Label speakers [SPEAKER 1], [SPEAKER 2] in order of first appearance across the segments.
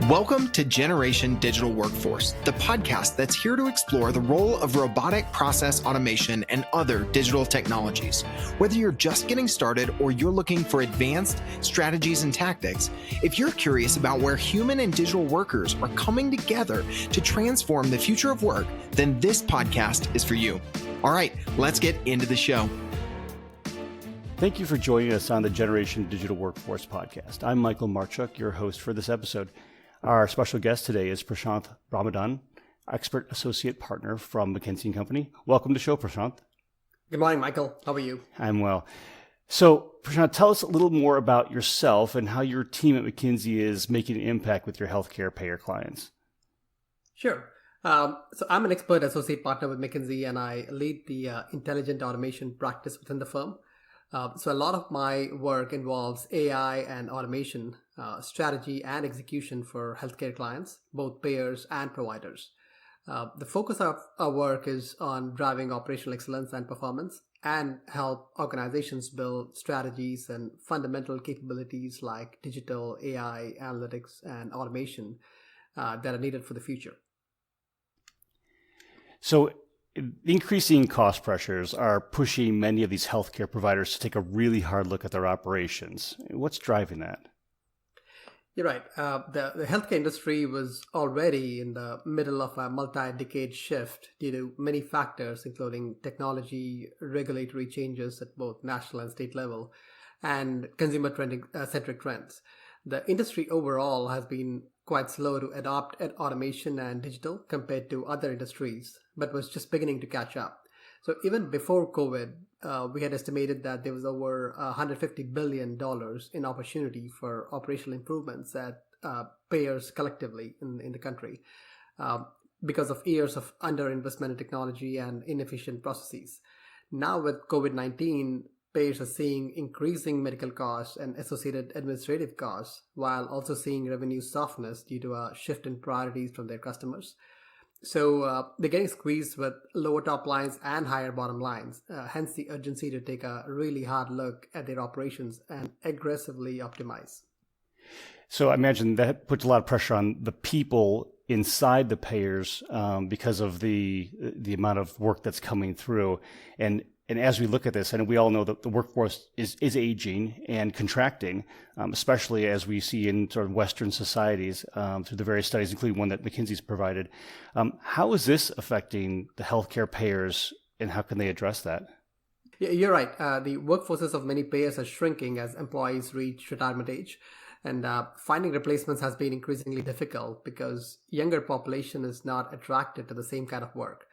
[SPEAKER 1] Welcome to Generation Digital Workforce, the podcast that's here to explore the role of robotic process automation and other digital technologies. Whether you're just getting started or you're looking for advanced strategies and tactics, if you're curious about where human and digital workers are coming together to transform the future of work, then this podcast is for you. All right, let's get into the show.
[SPEAKER 2] Thank you for joining us on the Generation Digital Workforce podcast. I'm Michael Marchuk, your host for this episode. Our special guest today is Prashanth Ramadan, Expert Associate Partner from McKinsey & Company. Welcome to the show, Prashanth.
[SPEAKER 3] Good morning, Michael. How are you?
[SPEAKER 2] I'm well. So, Prashanth, tell us a little more about yourself and how your team at McKinsey is making an impact with your healthcare payer clients.
[SPEAKER 3] Sure. So I'm an Expert Associate Partner with McKinsey, and I lead the intelligent automation practice within the firm. So a lot of my work involves AI and automation, strategy and execution for healthcare clients, both payers and providers. The focus of our work is on driving operational excellence and performance and help organizations build strategies and fundamental capabilities like digital, AI, analytics, and automation that are needed for the future.
[SPEAKER 2] So increasing cost pressures are pushing many of these healthcare providers to take a really hard look at their operations. What's driving that?
[SPEAKER 3] You're right. The healthcare industry was already in the middle of a multi-decade shift due to many factors, including technology, regulatory changes at both national and state level, and consumer-centric trends. The industry overall has been quite slow to adopt automation and digital compared to other industries, but was just beginning to catch up. So even before COVID, we had estimated that there was over $150 billion in opportunity for operational improvements at payers collectively in the country because of years of underinvestment in technology and inefficient processes. Now with COVID-19, payers are seeing increasing medical costs and associated administrative costs, while also seeing revenue softness due to a shift in priorities from their customers. So they're getting squeezed with lower top lines and higher bottom lines, hence the urgency to take a really hard look at their operations and aggressively optimize.
[SPEAKER 2] So I imagine that puts a lot of pressure on the people inside the payers because of the amount of work that's coming through. And as we look at this, and we all know that the workforce is aging and contracting, especially as we see in sort of Western societies through the various studies, including one that McKinsey's provided. How is this affecting the healthcare payers, and how can they address that?
[SPEAKER 3] Yeah, you're right. The workforces of many payers are shrinking as employees reach retirement age. And finding replacements has been increasingly difficult because younger population is not attracted to the same kind of work.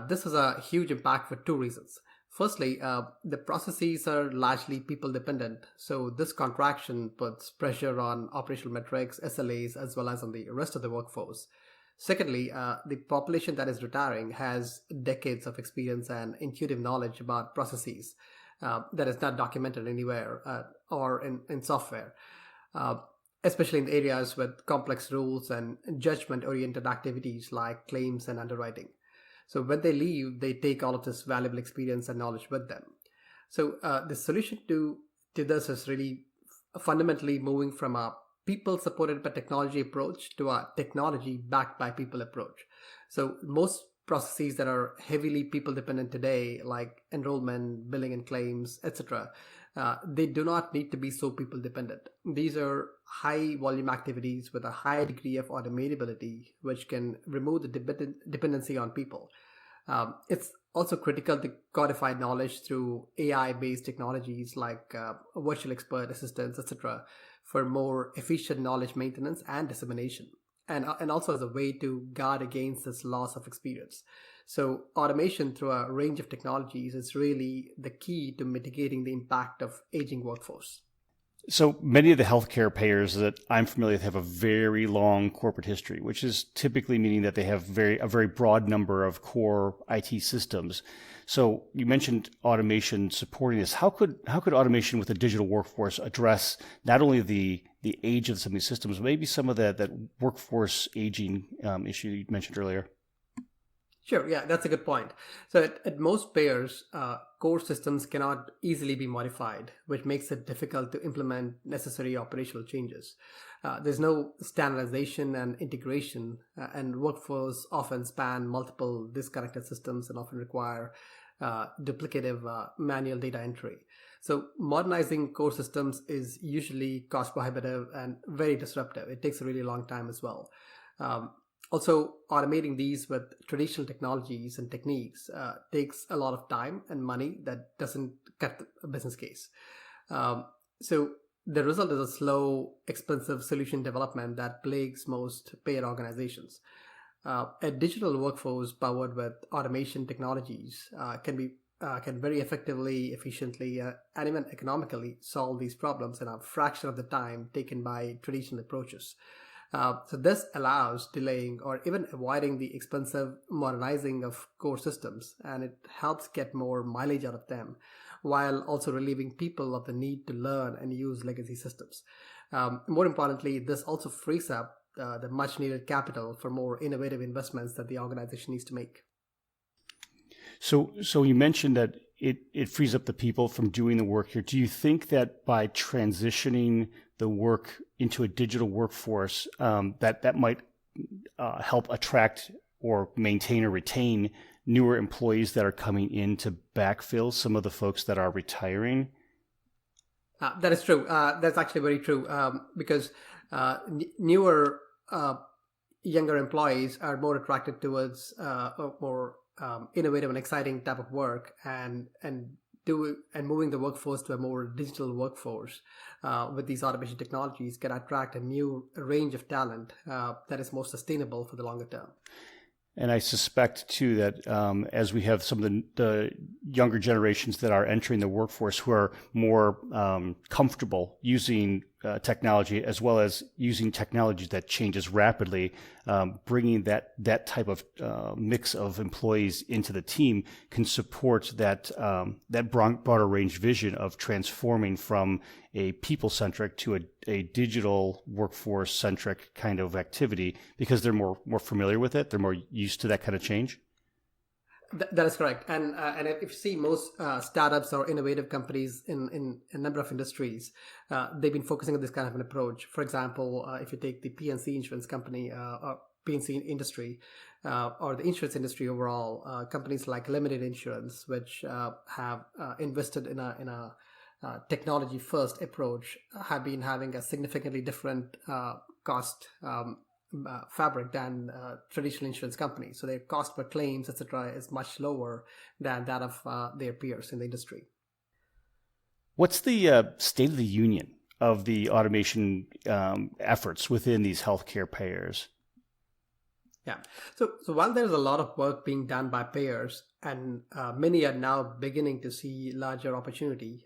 [SPEAKER 3] This is a huge impact for two reasons. Firstly, the processes are largely people dependent. So this contraction puts pressure on operational metrics, SLAs, as well as on the rest of the workforce. Secondly, the population that is retiring has decades of experience and intuitive knowledge about processes that is not documented anywhere or in software, especially in areas with complex rules and judgment-oriented activities like claims and underwriting. So when they leave, they take all of this valuable experience and knowledge with them. So the solution to this is really fundamentally moving from a people-supported by technology approach to a technology-backed by people approach. So most processes that are heavily people-dependent today, like enrollment, billing and claims, etc., they do not need to be so people-dependent. These are high-volume activities with a high degree of automatability, which can remove the dependency on people. It's also critical to codify knowledge through AI-based technologies like virtual expert assistants, etc., for more efficient knowledge maintenance and dissemination, and also as a way to guard against this loss of experience. So automation through a range of technologies is really the key to mitigating the impact of aging workforce.
[SPEAKER 2] So many of the healthcare payers that I'm familiar with have a very long corporate history, which is typically meaning that they have a very broad number of core IT systems. So you mentioned automation supporting this. How could automation with a digital workforce address not only the age of some of these systems, but maybe some of that workforce aging issue you mentioned earlier?
[SPEAKER 3] Sure, yeah, that's a good point. So at most payers, core systems cannot easily be modified, which makes it difficult to implement necessary operational changes. There's no standardization and integration, and workflows often span multiple disconnected systems and often require duplicative manual data entry. So modernizing core systems is usually cost prohibitive and very disruptive. It takes a really long time as well. Also, automating these with traditional technologies and techniques takes a lot of time and money that doesn't cut a business case. So the result is a slow, expensive solution development that plagues most payer organizations. A digital workforce powered with automation technologies can very effectively, efficiently, and even economically solve these problems in a fraction of the time taken by traditional approaches. So this allows delaying or even avoiding the expensive modernizing of core systems, and it helps get more mileage out of them, while also relieving people of the need to learn and use legacy systems. More importantly, this also frees up the much needed capital for more innovative investments that the organization needs to make.
[SPEAKER 2] So you mentioned that it frees up the people from doing the work here. Do you think that by transitioning the work into a digital workforce, that might help attract or maintain or retain newer employees that are coming in to backfill some of the folks that are retiring?
[SPEAKER 3] That is true. That's actually very true, because newer, younger employees are more attracted towards more innovative and exciting type of work, and moving the workforce to a more digital workforce with these automation technologies can attract a new range of talent that is more sustainable for the longer term.
[SPEAKER 2] And I suspect, too, that as we have some of the younger generations that are entering the workforce who are more comfortable using technology, as well as using technology that changes rapidly, bringing that type of mix of employees into the team can support that broader range vision of transforming from a people-centric to a digital workforce-centric kind of activity, because they're more familiar with it. They're more used to that kind of change.
[SPEAKER 3] That is correct. And if you see most startups or innovative companies in a number of industries, they've been focusing on this kind of an approach. For example, if you take the P&C insurance company or P&C industry or the insurance industry overall, companies like Limited Insurance, which have invested in a technology first approach, have been having a significantly different cost fabric than traditional insurance companies. So their cost per claims, etc., is much lower than that of their peers in the industry.
[SPEAKER 2] What's the state of the union of the automation efforts within these healthcare payers?
[SPEAKER 3] Yeah. So while there's a lot of work being done by payers, and many are now beginning to see larger opportunity,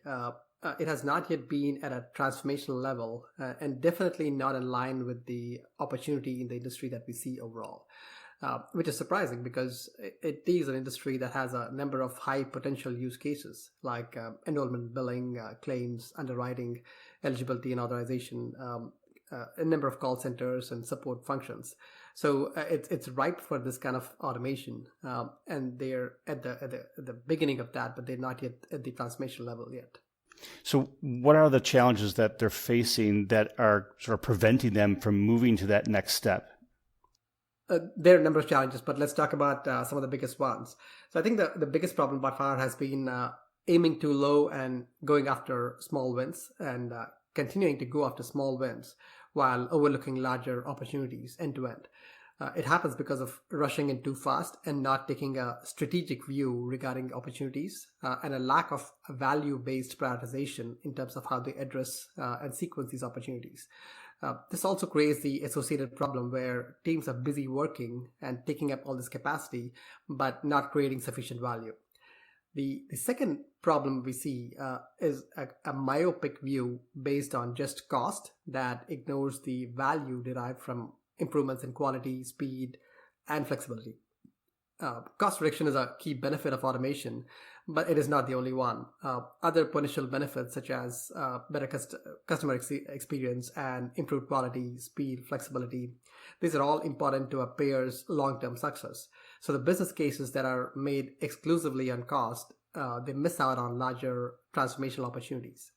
[SPEAKER 3] it has not yet been at a transformational level, and definitely not in line with the opportunity in the industry that we see overall, which is surprising because it is an industry that has a number of high potential use cases like enrollment billing, claims, underwriting, eligibility and authorization, a number of call centers and support functions. So it's ripe for this kind of automation, and they're at the beginning of that, but they're not yet at the transformational level yet.
[SPEAKER 2] So what are the challenges that they're facing that are sort of preventing them from moving to that next step?
[SPEAKER 3] There are a number of challenges, but let's talk about some of the biggest ones. So I think the biggest problem by far has been aiming too low and going after small wins, and continuing to go after small wins while overlooking larger opportunities end to end. It happens because of rushing in too fast and not taking a strategic view regarding opportunities, and a lack of value-based prioritization in terms of how they address and sequence these opportunities. This also creates the associated problem where teams are busy working and taking up all this capacity, but not creating sufficient value. The second problem we see is a myopic view based on just cost that ignores the value derived from improvements in quality, speed, and flexibility. Cost reduction is a key benefit of automation, but it is not the only one. Other potential benefits such as better customer experience and improved quality, speed, flexibility, these are all important to a payer's long-term success. So the business cases that are made exclusively on cost they miss out on larger transformational opportunities.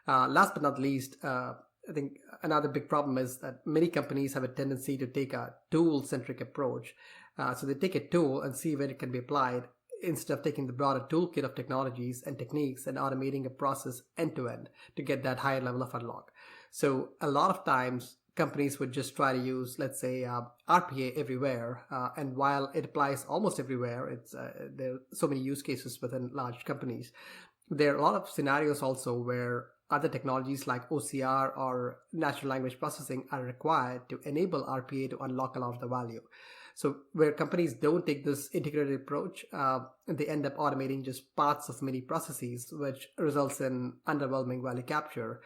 [SPEAKER 3] Last but not least, I think another big problem is that many companies have a tendency to take a tool-centric approach. So they take a tool and see where it can be applied instead of taking the broader toolkit of technologies and techniques and automating a process end-to-end to get that higher level of unlock. So a lot of times companies would just try to use, let's say, RPA everywhere. And while it applies almost everywhere, there are so many use cases within large companies. There are a lot of scenarios also where other technologies like OCR or natural language processing are required to enable RPA to unlock a lot of the value. So where companies don't take this integrated approach, they end up automating just parts of many processes, which results in underwhelming value capture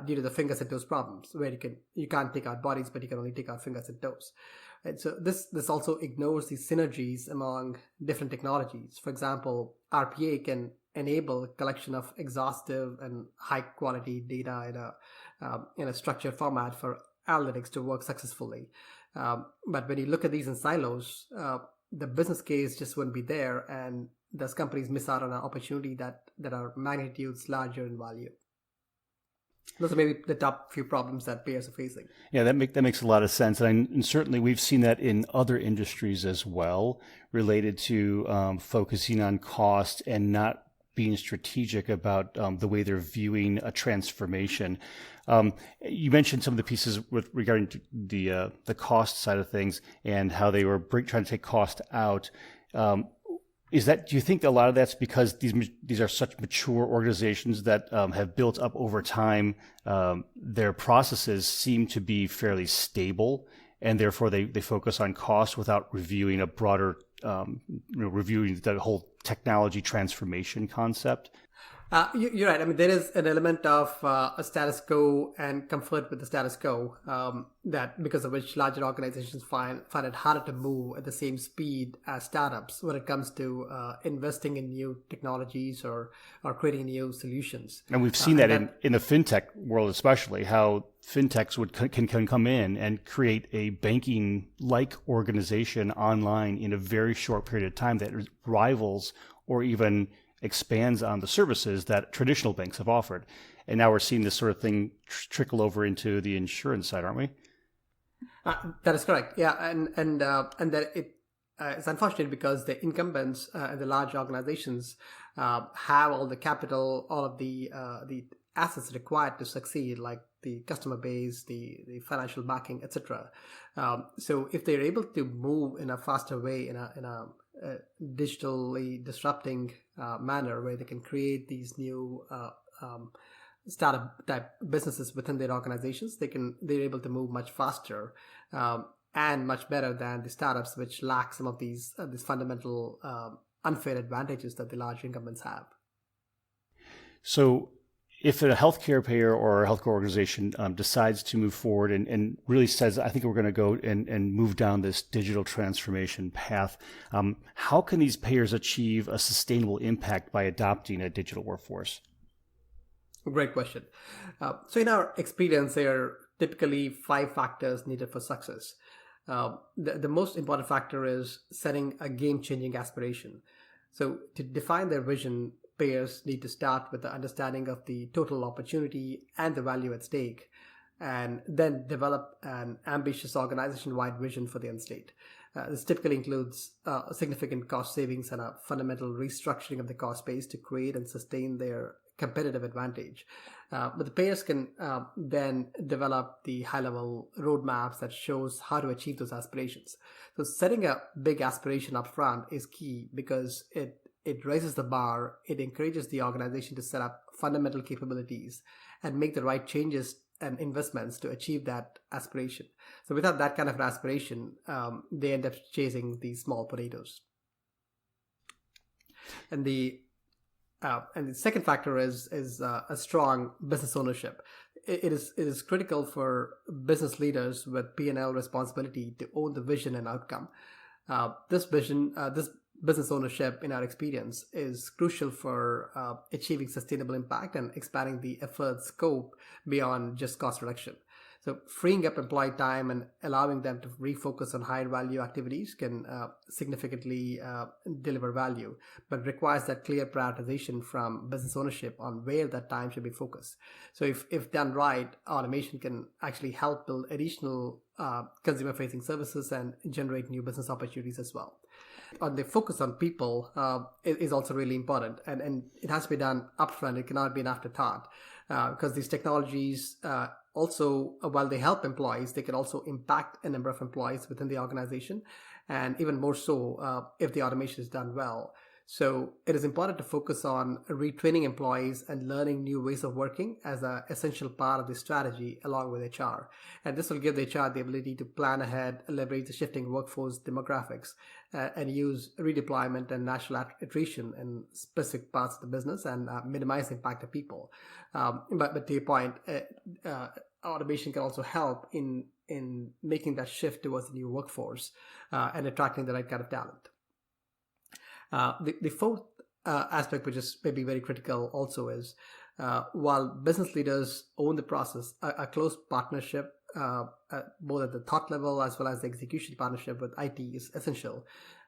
[SPEAKER 3] due to the fingers and toes problems, where you can't take out bodies, but you can only take out fingers and toes. And so this also ignores the synergies among different technologies. For example, RPA can enable collection of exhaustive and high quality data in a structured format for analytics to work successfully. But when you look at these in silos, the business case just wouldn't be there, and thus companies miss out on an opportunity that are magnitudes larger in value. Those are maybe the top few problems that payers are facing.
[SPEAKER 2] Yeah, that makes a lot of sense, and certainly we've seen that in other industries as well, related to focusing on cost and not being strategic about the way they're viewing a transformation. You mentioned some of the pieces regarding to the cost side of things and how they were trying to take cost out. Do you think a lot of that's because these are such mature organizations that have built up over time? Their processes seem to be fairly stable, and therefore they focus on cost without reviewing a broader, reviewing the whole technology transformation concept.
[SPEAKER 3] You're right. I mean, there is an element of a status quo and comfort with the status quo that because of which larger organizations find it harder to move at the same speed as startups when it comes to investing in new technologies or creating new solutions.
[SPEAKER 2] And we've seen that in the fintech world, especially how fintechs can come in and create a banking-like organization online in a very short period of time that rivals or even expands on the services that traditional banks have offered. And now we're seeing this sort of thing trickle over into the insurance side, aren't we?
[SPEAKER 3] That is correct. Yeah, and that it's unfortunate because the incumbents and the large organizations have all the capital, all of the assets required to succeed, like the customer base, the financial backing, etc. So if they're able to move in a faster way, in a digitally disrupting manner, where they can create these new startup type businesses within their organizations, they're able to move much faster and much better than the startups which lack some of these fundamental unfair advantages that the large incumbents have.
[SPEAKER 2] So if a healthcare payer or a healthcare organization decides to move forward and really says, I think we're going to go and move down this digital transformation path, how can these payers achieve a sustainable impact by adopting a digital workforce?
[SPEAKER 3] Great question. So in our experience, there are typically 5 factors needed for success. The most important factor is setting a game-changing aspiration. So to define their vision, payers need to start with the understanding of the total opportunity and the value at stake, and then develop an ambitious organization-wide vision for the end state. This typically includes significant cost savings and a fundamental restructuring of the cost base to create and sustain their competitive advantage. But the payers can then develop the high-level roadmaps that shows how to achieve those aspirations. So setting a big aspiration up front is key because it raises the bar, it encourages the organization to set up fundamental capabilities and make the right changes and investments to achieve that aspiration. So without that kind of an aspiration, they end up chasing these small potatoes. And the second factor is a strong business ownership. It is critical for business leaders with P&L responsibility to own the vision and outcome. This business ownership, in our experience, is crucial for achieving sustainable impact and expanding the effort scope beyond just cost reduction. So freeing up employee time and allowing them to refocus on higher value activities can significantly deliver value, but requires that clear prioritization from business ownership on where that time should be focused. So if done right, automation can actually help build additional consumer facing services and generate new business opportunities as well. On the focus on people is also really important, and it has to be done upfront. It cannot be an afterthought, because these technologies also, while they help employees, they can also impact a number of employees within the organization, and even more so if the automation is done well. So it is important to focus on retraining employees and learning new ways of working as an essential part of the strategy along with HR. And this will give the HR the ability to plan ahead, leverage the shifting workforce demographics, and use redeployment and natural attrition in specific parts of the business and minimize the impact of people. But to your point, automation can also help in making that shift towards the new workforce and attracting the right kind of talent. The fourth aspect, which is maybe very critical also, is while business leaders own the process, a close partnership, both at the thought level as well as the execution partnership with IT is essential,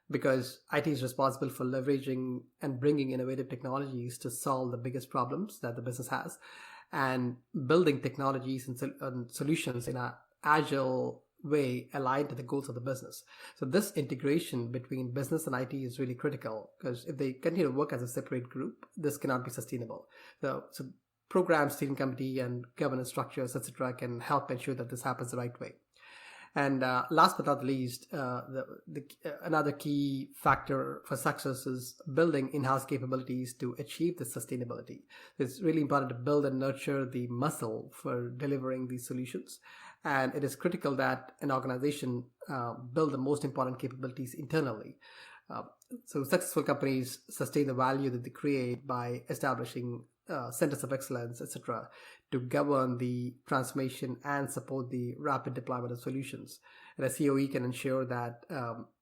[SPEAKER 3] because IT is responsible for leveraging and bringing innovative technologies to solve the biggest problems that the business has, and building technologies and solutions in an agile way aligned to the goals of the business. So this integration between business and IT is really critical, because if they continue to work as a separate group, this cannot be sustainable. So program steering committee and governance structures, etc., can help ensure that this happens the right way. And last but not least, another key factor for success is building in-house capabilities to achieve the sustainability. It's really important to build and nurture the muscle for delivering these solutions. And it is critical that an organization build the most important capabilities internally. So successful companies sustain the value that they create by establishing centers of excellence, etc., to govern the transformation and support the rapid deployment of solutions. And a COE can ensure that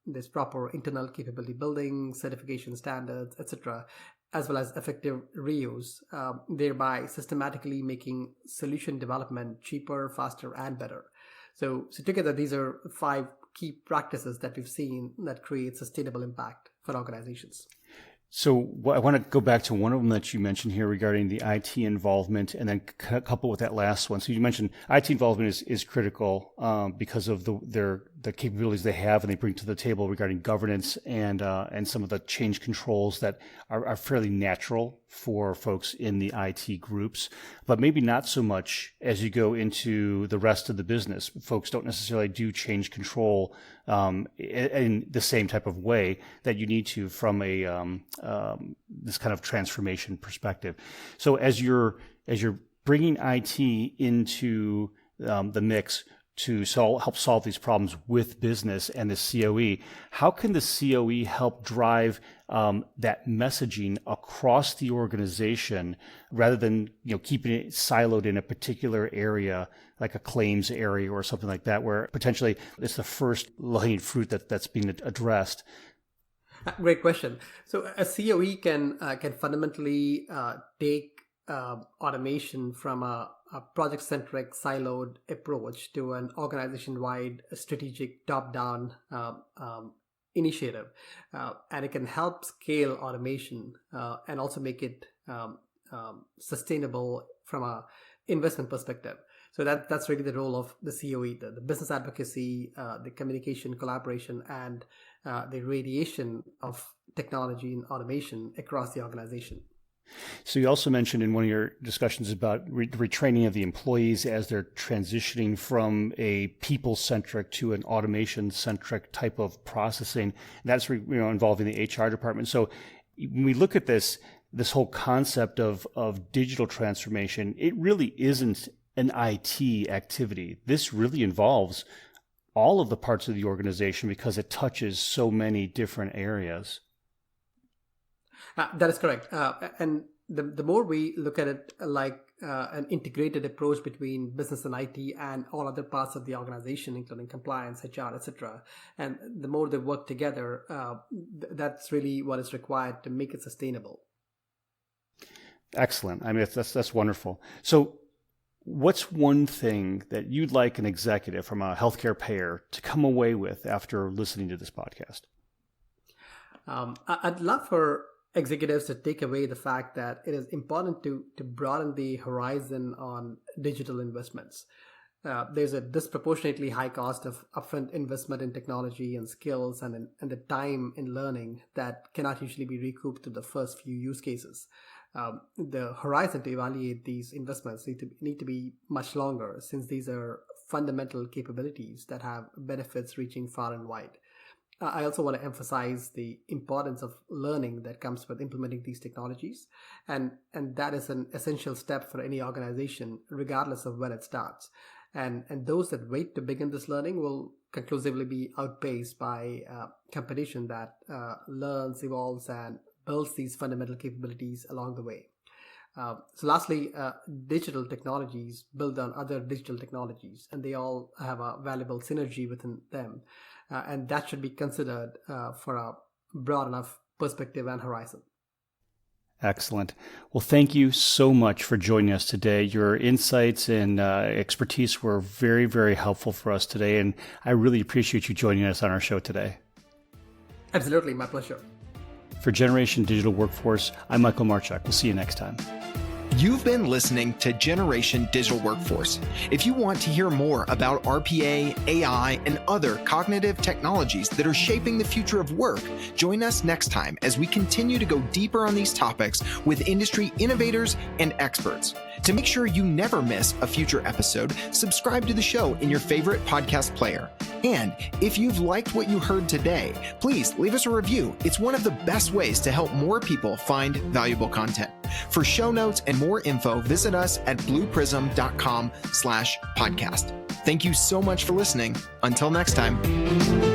[SPEAKER 3] there's proper internal capability building, certification standards, etc., as well as effective reuse, thereby systematically making solution development cheaper, faster, and better. So together, these are 5 key practices that we've seen that create sustainable impact for organizations.
[SPEAKER 2] So I want to go back to one of them that you mentioned here regarding the IT involvement, and then couple with that last one. So you mentioned IT involvement is critical because of the capabilities they have and they bring to the table regarding governance and some of the change controls that are fairly natural for folks in the IT groups, but maybe not so much as you go into the rest of the business. Folks don't necessarily do change control in the same type of way that you need to from a this kind of transformation perspective. So as you're bringing IT into the mix to help solve these problems with business and the COE, how can the COE help drive that messaging across the organization rather than keeping it siloed in a particular area, like a claims area or something like that, where potentially it's the first low-hanging fruit that's being addressed?
[SPEAKER 3] Great question. So a COE can fundamentally take automation from a project-centric siloed approach to an organization-wide strategic top-down initiative, and it can help scale automation and also make it sustainable from a investment perspective. So that's really the role of the COE, the business advocacy, the communication, collaboration, and the radiation of technology and automation across the organization.
[SPEAKER 2] So you also mentioned in one of your discussions about retraining of the employees as they're transitioning from a people-centric to an automation-centric type of processing. That's involving the HR department. So when we look at this whole concept of digital transformation, it really isn't an IT activity. This really involves all of the parts of the organization because it touches so many different areas.
[SPEAKER 3] That is correct. And the more we look at it like an integrated approach between business and IT and all other parts of the organization, including compliance, HR, etc., and the more they work together, that's really what is required to make it sustainable.
[SPEAKER 2] Excellent. I mean, that's wonderful. So what's one thing that you'd like an executive from a healthcare payer to come away with after listening to this podcast?
[SPEAKER 3] I'd love for executives to take away the fact that it is important to broaden the horizon on digital investments. There's a disproportionately high cost of upfront investment in technology and skills and the time in learning that cannot usually be recouped through the first few use cases. The horizon to evaluate these investments need to be much longer, since these are fundamental capabilities that have benefits reaching far and wide. I also want to emphasize the importance of learning that comes with implementing these technologies, and that is an essential step for any organization, regardless of when it starts. And those that wait to begin this learning will conclusively be outpaced by competition that learns, evolves, and builds these fundamental capabilities along the way. So lastly, digital technologies build on other digital technologies, and they all have a valuable synergy within them. And that should be considered for a broad enough perspective and horizon.
[SPEAKER 2] Excellent. Well, thank you so much for joining us today. Your insights and expertise were very, very helpful for us today, and I really appreciate you joining us on our show today.
[SPEAKER 3] Absolutely, my pleasure.
[SPEAKER 2] For Generation Digital Workforce, I'm Michael Marchuk. We'll see you next time.
[SPEAKER 1] You've been listening to Generation Digital Workforce. If you want to hear more about RPA, AI, and other cognitive technologies that are shaping the future of work, join us next time as we continue to go deeper on these topics with industry innovators and experts. To make sure you never miss a future episode, subscribe to the show in your favorite podcast player. And if you've liked what you heard today, please leave us a review. It's one of the best ways to help more people find valuable content. For show notes and more info, visit us at blueprism.com/podcast. Thank you so much for listening. Until next time.